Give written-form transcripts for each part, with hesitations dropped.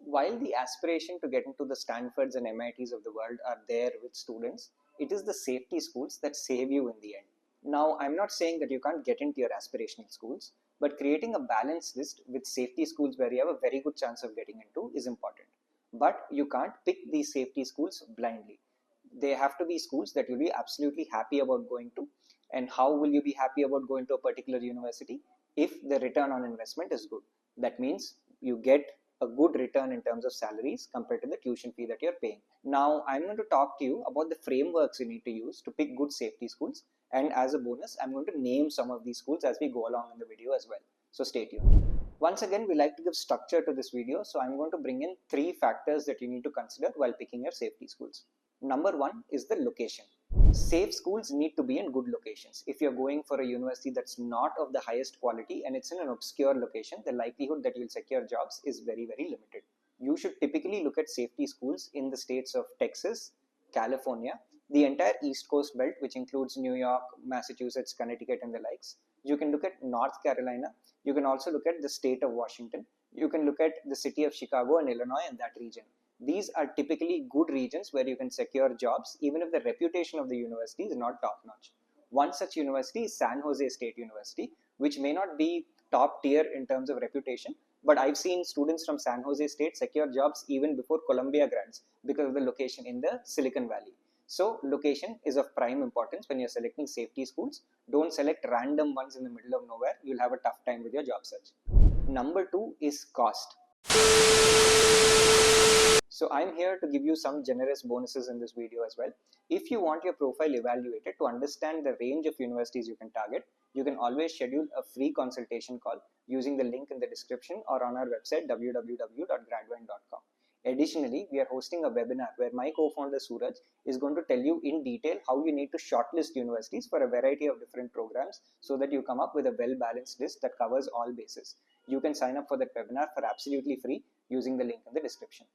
While the aspiration to get into the Stanfords and MITs of the world are there with students, it is the safety schools that save you in the end. Now, I'm not saying that you can't get into your aspirational schools, but creating a balanced list with safety schools where you have a very good chance of getting into is important. But you can't pick these safety schools blindly. They have to be schools that you'll be absolutely happy about going to. And how will you be happy about going to a particular university? If the return on investment is good. That means you get a good return in terms of salaries compared to the tuition fee that you're paying. Now, I'm going to talk to you about the frameworks you need to use to pick good safety schools. And as a bonus, I'm going to name some of these schools as we go along in the video as well. So stay tuned. Once again, we like to give structure to this video. So I'm going to bring in 3 factors that you need to consider while picking your safety schools. Number 1 is the location. Safe schools need to be in good locations. If you're going for a university that's not of the highest quality and it's in an obscure location, the likelihood that you'll secure jobs is very, very limited. You should typically look at safety schools in the states of Texas, California, the entire East Coast belt, which includes New York, Massachusetts, Connecticut, and the likes. You can look at North Carolina. You can also look at the state of Washington. You can look at the city of Chicago and Illinois and that region. These are typically good regions where you can secure jobs even if the reputation of the university is not top-notch. One such university is San Jose State University, which may not be top tier in terms of reputation, but I've seen students from San Jose State secure jobs even before Columbia grads because of the location in the Silicon Valley. So location is of prime importance when you're selecting safety schools. Don't select random ones in the middle of nowhere. You'll have a tough time with your job search. Number 2 is cost. So I'm here to give you some generous bonuses in this video as well. If you want your profile evaluated to understand the range of universities you can target, you can always schedule a free consultation call using the link in the description or on our website www.gradvine.com. Additionally, we are hosting a webinar where my co-founder Suraj is going to tell you in detail how you need to shortlist universities for a variety of different programs so that you come up with a well-balanced list that covers all bases. You can sign up for that webinar for absolutely free using the link in the description.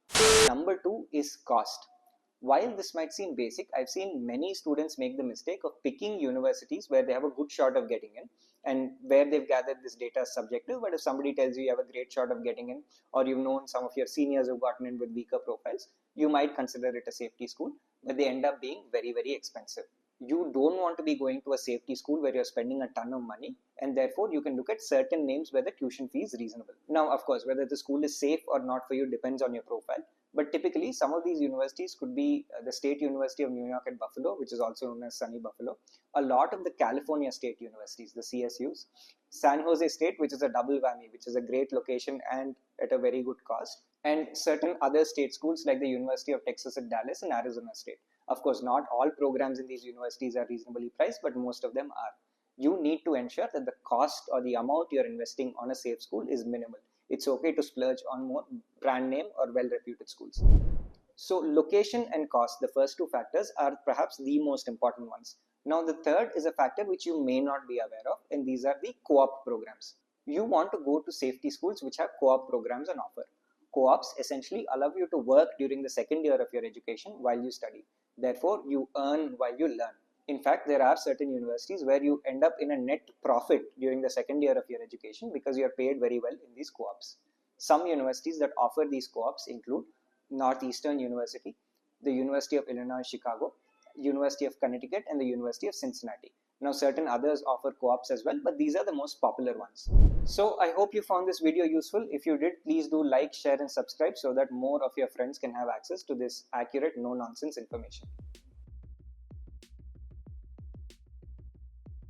Number 2 is cost. While this might seem basic, I've seen many students make the mistake of picking universities where they have a good shot of getting in and where they've gathered this data is subjective. But if somebody tells you you have a great shot of getting in, or you've known some of your seniors who've gotten in with weaker profiles, you might consider it a safety school, but they end up being very, very expensive. You don't want to be going to a safety school where you're spending a ton of money, and therefore you can look at certain names where the tuition fee is reasonable. Now, of course, whether the school is safe or not for you depends on your profile. But typically, some of these universities could be the State University of New York at Buffalo, which is also known as Sunny Buffalo, a lot of the California state universities, the CSUs, San Jose State, which is a double whammy, which is a great location and at a very good cost, and certain other state schools like the University of Texas at Dallas and Arizona State. Of course, not all programs in these universities are reasonably priced, but most of them are. You need to ensure that the cost or the amount you're investing on a safe school is minimal. It's okay to splurge on more brand name or well-reputed schools. So location and cost, the first 2 factors, are perhaps the most important ones. Now the third is a factor which you may not be aware of, and these are the co-op programs. You want to go to safety schools which have co-op programs on offer. Co-ops essentially allow you to work during the second year of your education while you study. Therefore, you earn while you learn. In fact, there are certain universities where you end up in a net profit during the second year of your education because you are paid very well in these co-ops. Some universities that offer these co-ops include Northeastern University, the University of Illinois Chicago, University of Connecticut, and the University of Cincinnati. Now, certain others offer co-ops as well, but these are the most popular ones. So I hope you found this video useful. If you did, please do like, share, and subscribe so that more of your friends can have access to this accurate, no-nonsense information.